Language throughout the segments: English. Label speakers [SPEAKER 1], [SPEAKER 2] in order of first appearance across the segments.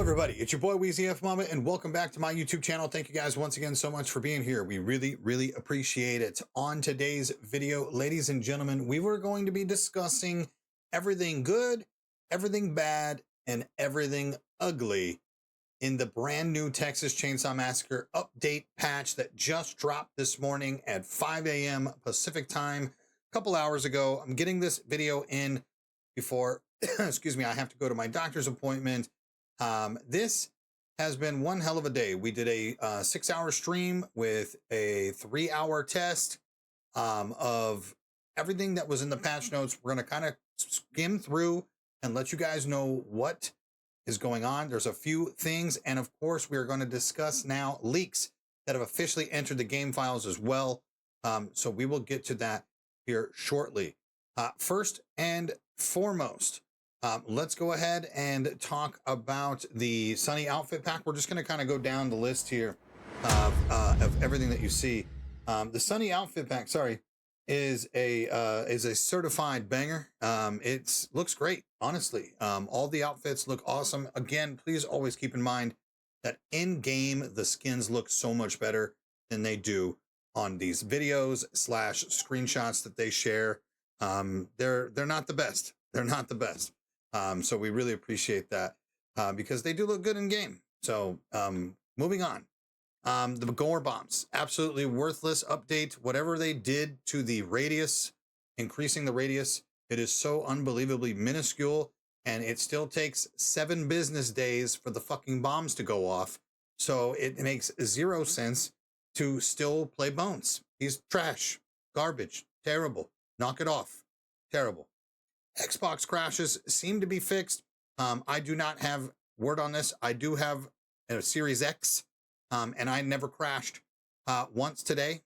[SPEAKER 1] everybody, it's your boy WEEZYFMAMBA, and welcome back to my YouTube channel. Thank you guys once again so much for being here. We really appreciate it. On today's video, ladies and gentlemen, we were going to be discussing everything good, everything bad, and everything ugly in the brand new Texas Chainsaw Massacre update patch that just dropped this morning at 5 a.m. Pacific time a couple hours ago. I'm getting this video in before, excuse me, I have to go to my doctor's appointment. This has been one hell of a day. We did a 6-hour stream with a 3-hour test of everything that was in the patch notes. We're going to kind of skim through and let you guys know what is going on. There's a few things, and of course we are going to discuss now leaks that have officially entered the game files as well. So we will get to that here shortly. First and foremost, let's go ahead and talk about the Sunny outfit pack. We're just going to kind of go down the list here of everything that you see. The Sunny outfit pack, is a certified banger. It looks great, honestly. All the outfits look awesome. Again, please always keep in mind that in game the skins look so much better than they do on these videos / screenshots that they share. They're not the best. They're not the best. So we really appreciate that because they do look good in game. So moving on. The gore bombs, absolutely worthless update. Whatever they did to the radius, increasing the radius, it is so unbelievably minuscule, and it still takes 7 business days for the fucking bombs to go off. So it makes 0 sense to still play Bones. He's trash, garbage, terrible. Knock it off. Terrible. Xbox crashes seem to be fixed. I do not have word on this. I do have a Series X, and I never crashed once today.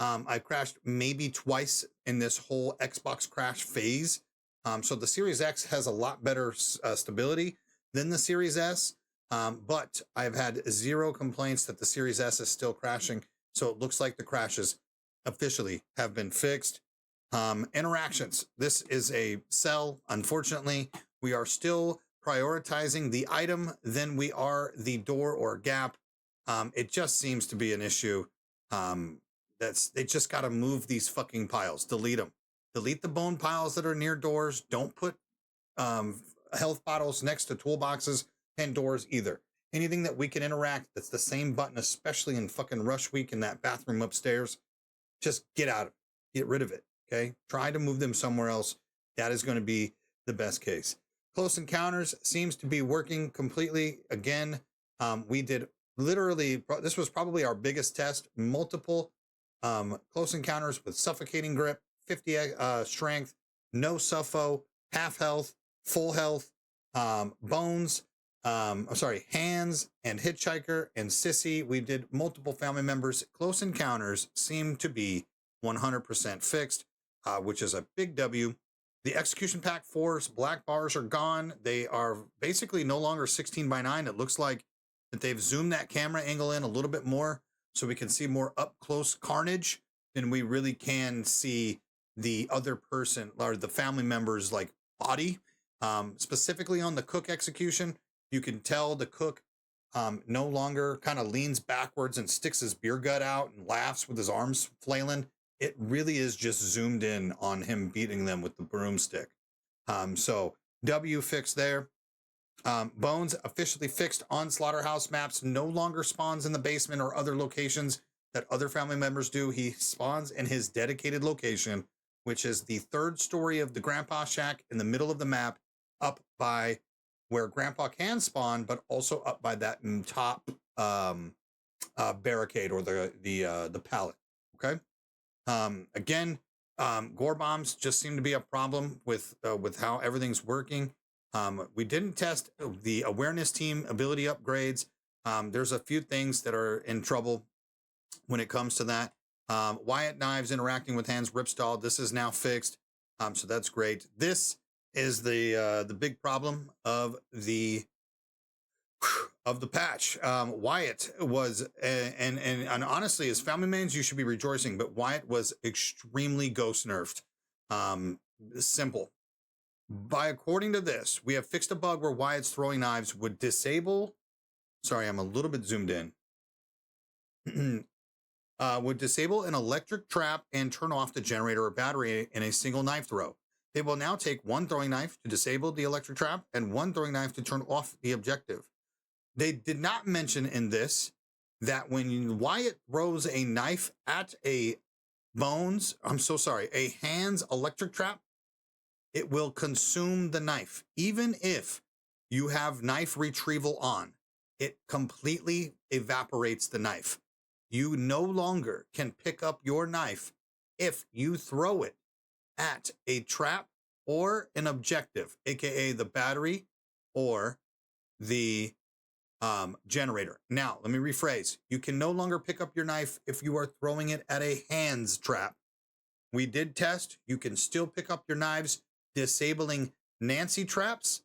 [SPEAKER 1] I crashed maybe twice in this whole Xbox crash phase. So the Series X has a lot better stability than the Series S, but I've had 0 complaints that the Series S is still crashing. So it looks like the crashes officially have been fixed. Interactions. This is a sell. Unfortunately, we are still prioritizing the item than we are the door or gap. It just seems to be an issue. They just got to move these fucking piles. Delete them. Delete the bone piles that are near doors. Don't put health bottles next to toolboxes and doors either. Anything that we can interact that's the same button, especially in fucking rush week in that bathroom upstairs, just get out of it. Get rid of it. Okay, try to move them somewhere else. That is going to be the best case. Close encounters seems to be working completely. Again, we did literally, this was probably our biggest test. Multiple close encounters with suffocating grip, 50 strength, no suffo, half health, full health, bones, hands, and hitchhiker and sissy. We did multiple family members. Close encounters seem to be 100% fixed. Which is a big W. The execution pack 4's black bars are gone. They are basically no longer 16:9. It looks like that they've zoomed that camera angle in a little bit more so we can see more up close carnage than we really can see the other person or the family member's like body. Specifically on the cook execution, you can tell the cook no longer kind of leans backwards and sticks his beer gut out and laughs with his arms flailing. It really is just zoomed in on him beating them with the broomstick. So W fixed there. Bones officially fixed on slaughterhouse maps. No longer spawns in the basement or other locations that other family members do. He spawns in his dedicated location, which is the 3rd story of the Grandpa Shack in the middle of the map, up by where Grandpa can spawn, but also up by that top barricade or the pallet. Okay. Again, gore bombs just seem to be a problem with how everything's working. We didn't test the awareness team ability upgrades. There's a few things that are in trouble when it comes to that. Wyatt knives interacting with hands ripstalled. This is now fixed. So that's great. This is the big problem of the patch. Wyatt was, and honestly, as family mans, you should be rejoicing, but Wyatt was extremely ghost nerfed. Simple. According to this, we have fixed a bug where Wyatt's throwing knives would disable. Sorry, I'm a little bit zoomed in. Would disable an electric trap and turn off the generator or battery in a single knife throw. They will now take one throwing knife to disable the electric trap and one throwing knife to turn off the objective. They did not mention in this that when Wyatt throws a knife at a Hands electric trap, it will consume the knife. Even if you have knife retrieval on, it completely evaporates the knife. You no longer can pick up your knife if you throw it at a trap or an objective, aka the battery or the generator. Now, let me rephrase. You can no longer pick up your knife if you are throwing it at a hands trap. We did test. You can still pick up your knives, disabling Nancy traps,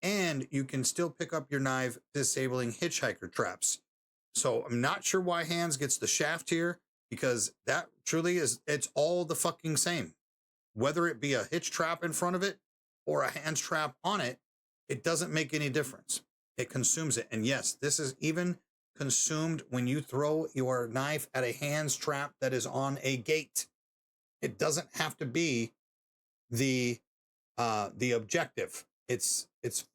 [SPEAKER 1] and you can still pick up your knife, disabling hitchhiker traps. So I'm not sure why hands gets the shaft here, because that truly is, it's all the fucking same. Whether it be a hitch trap in front of it or a hands trap on it, it doesn't make any difference. It consumes it. And yes, this is even consumed when you throw your knife at a hands trap that is on a gate. It doesn't have to be the objective. It's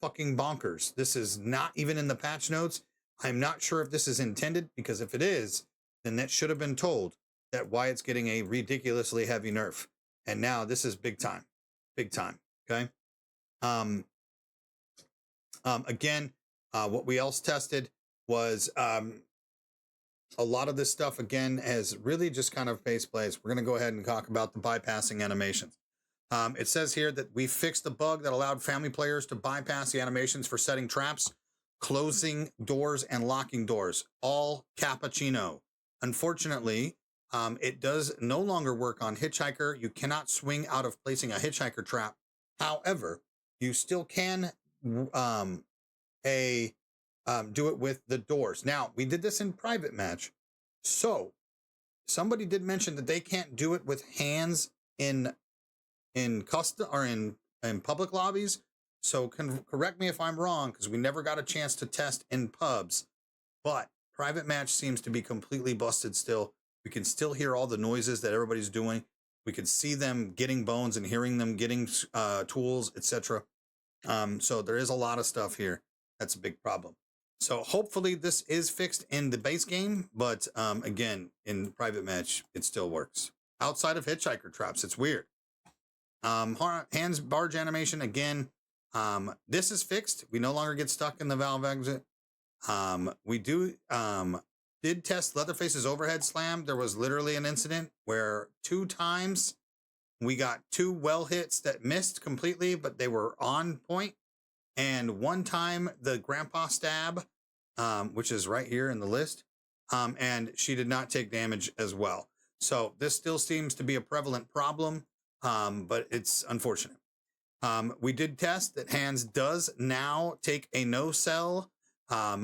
[SPEAKER 1] fucking bonkers. This is not even in the patch notes. I'm not sure if this is intended, because if it is, then that should have been told that Wyatt's getting a ridiculously heavy nerf. And now this is big time. Big time. Okay. Again, what we else tested was a lot of this stuff, again, has really just kind of base plays. We're going to go ahead and talk about the bypassing animations. It says here that we fixed the bug that allowed family players to bypass the animations for setting traps, closing doors, and locking doors, all cappuccino. Unfortunately, it does no longer work on hitchhiker. You cannot swing out of placing a hitchhiker trap. However, you still can do it with the doors. Now, we did this in private match. So somebody did mention that they can't do it with hands in custom or in public lobbies. So correct me if I'm wrong, because we never got a chance to test in pubs, but private match seems to be completely busted still. We can still hear all the noises that everybody's doing. We can see them getting bones and hearing them getting tools, etc. So there is a lot of stuff here. That's a big problem. So hopefully this is fixed in the base game, but again, in private match, it still works. Outside of hitchhiker traps, it's weird. Hands barge animation, again, this is fixed. We no longer get stuck in the valve exit. We did test Leatherface's overhead slam. There was literally an incident where 2 times we got 2 well hits that missed completely, but they were on point. And 1 time the grandpa stab, which is right here in the list, and she did not take damage as well. So this still seems to be a prevalent problem, but it's unfortunate. We did test that hands does now take a no cell,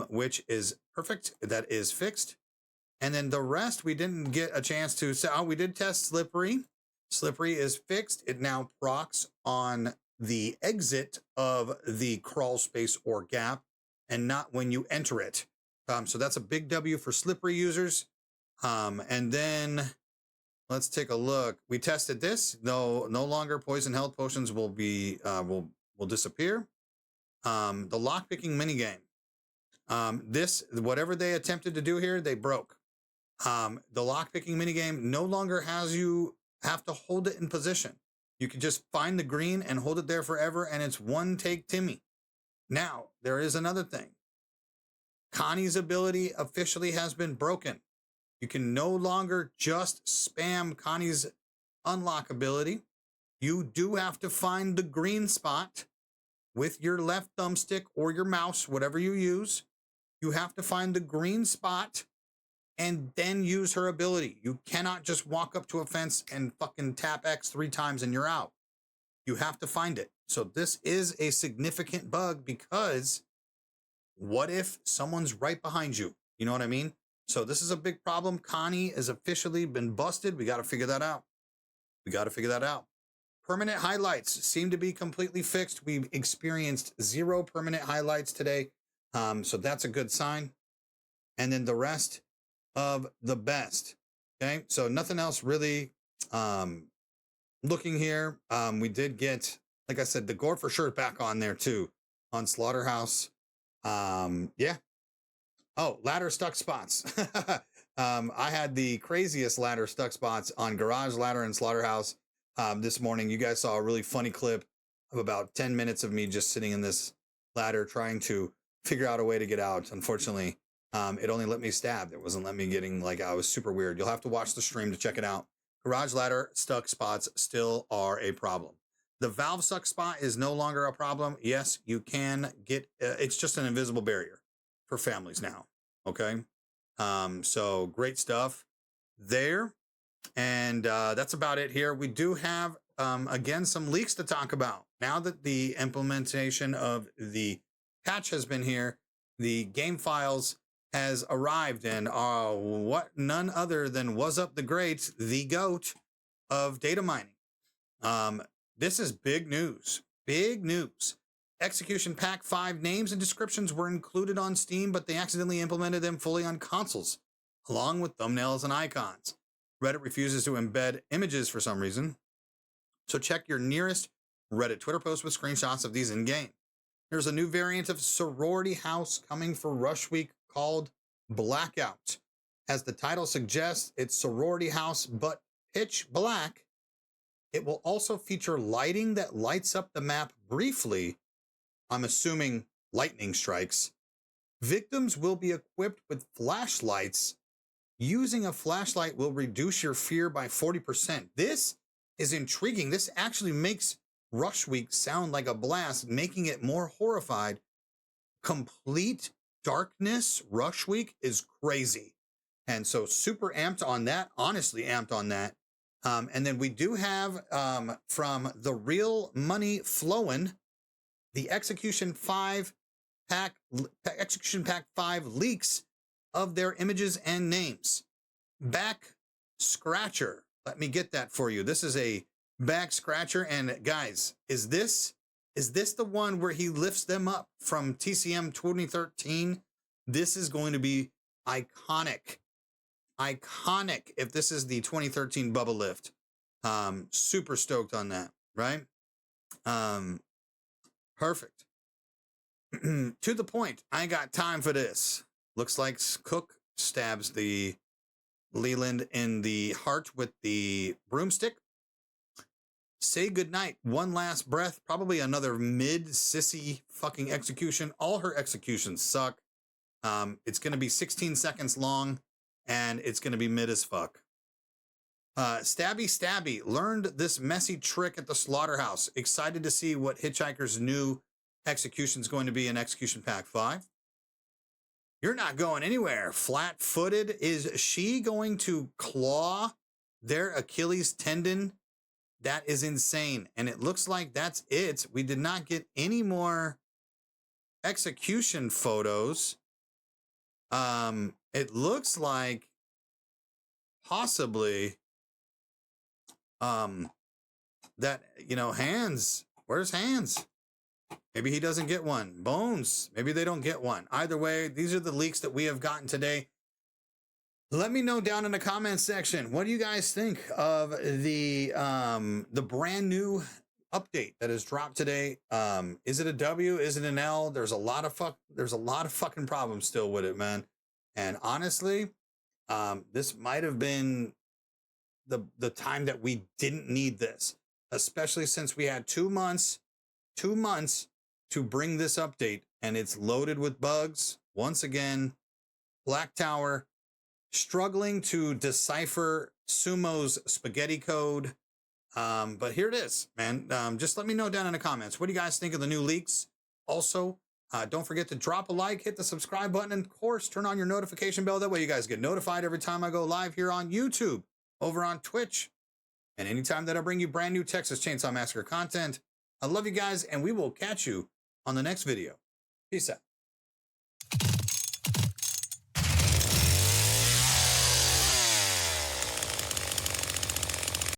[SPEAKER 1] which is perfect. That is fixed. And then the rest, we didn't get a chance to. So we did test slippery. Slippery is fixed. It now procs on the exit of the crawl space or gap and not when you enter it. So that's a big W for slippery users. And then let's take a look. We tested this. No longer poison health potions will be will disappear. The lockpicking minigame. This, whatever they attempted to do here, they broke. The lockpicking minigame no longer has you have to hold it in position. You can just find the green and hold it there forever, and it's one take Timmy. Now, there is another thing. Connie's ability officially has been broken. You can no longer just spam Connie's unlock ability. You do have to find the green spot with your left thumbstick or your mouse, whatever you use. You have to find the green spot and then use her ability. You cannot just walk up to a fence and fucking tap X 3 times and you're out. You have to find it. So this is a significant bug, because what if someone's right behind you? You know what I mean? So this is a big problem. Connie has officially been busted. We got to figure that out. Permanent highlights seem to be completely fixed. We've experienced 0 permanent highlights today. So that's a good sign. And then the rest of the best. Okay, so nothing else really. Looking here, we did get, like I said, the gore for sure back on there too on Slaughterhouse. Yeah. Oh, ladder stuck spots. I had the craziest ladder stuck spots on Garage Ladder and Slaughterhouse this morning. You guys saw a really funny clip of about 10 minutes of me just sitting in this ladder trying to figure out a way to get out. Unfortunately, it only let me stab. It wasn't letting me getting, like, I was super weird. You'll have to watch the stream to check it out. Garage Ladder stuck spots still are a problem. The valve stuck spot is no longer a problem. Yes, you can get, it's just an invisible barrier for families now. Okay. So great stuff there. And that's about it here. We do have, again, some leaks to talk about. Now that the implementation of the patch has been here, the game files has arrived, and what none other than Was Up the Great, the GOAT of data mining. This is big news. Big news. Execution Pack 5 names and descriptions were included on Steam, but they accidentally implemented them fully on consoles, along with thumbnails and icons. Reddit refuses to embed images for some reason, so check your nearest Reddit Twitter post with screenshots of these in-game. There's a new variant of Sorority House coming for Rush Week called Blackout. As the title suggests, it's Sorority House, but pitch black. It will also feature lighting that lights up the map briefly. I'm assuming lightning strikes. Victims will be equipped with flashlights. Using a flashlight will reduce your fear by 40%. This is intriguing. This actually makes Rush Week sound like a blast, making it more horrified. Complete darkness Rush Week is crazy. And so super amped on that, honestly amped on that. And then we do have from the Real Money Flowin', the Execution Pack 5 leaks of their images and names. Back Scratcher. Let me get that for you. This is a back scratcher. And guys, is this the one where he lifts them up from TCM 2013? This is going to be iconic. Iconic if this is the 2013 Bubba lift. Super stoked on that, right? Perfect. To the point. I ain't got time for this. Looks like Cook stabs the Leland in the heart with the broomstick. Say goodnight. One last breath. Probably another mid-sissy fucking execution. All her executions suck. It's going to be 16 seconds long, and it's going to be mid as fuck. Stabby learned this messy trick at the Slaughterhouse. Excited to see what Hitchhiker's new execution is going to be in Execution Pack 5. You're not going anywhere. Flat-footed. Is she going to claw their Achilles tendon? That is insane. And it looks like that's it. We did not get any more execution photos. It looks like possibly that, Hands. Where's Hands? Maybe he doesn't get one. Bones. Maybe they don't get one. Either way, these are the leaks that we have gotten today. Let me know down in the comments section. What do you guys think of the brand new update that has dropped today? Is it a W? Is it an L? There's a lot of fucking problems still with it, man. And honestly, this might have been the time that we didn't need this, especially since we had 2 months to bring this update, and it's loaded with bugs. Once again, Black Tower struggling to decipher Sumo's spaghetti code. But here it is, man. Just let me know down in the comments. What do you guys think of the new leaks? Also, don't forget to drop a like, hit the subscribe button, and of course, turn on your notification bell. That way you guys get notified every time I go live here on YouTube, over on Twitch, and anytime that I bring you brand new Texas Chainsaw Massacre content. I love you guys, and we will catch you on the next video. Peace out.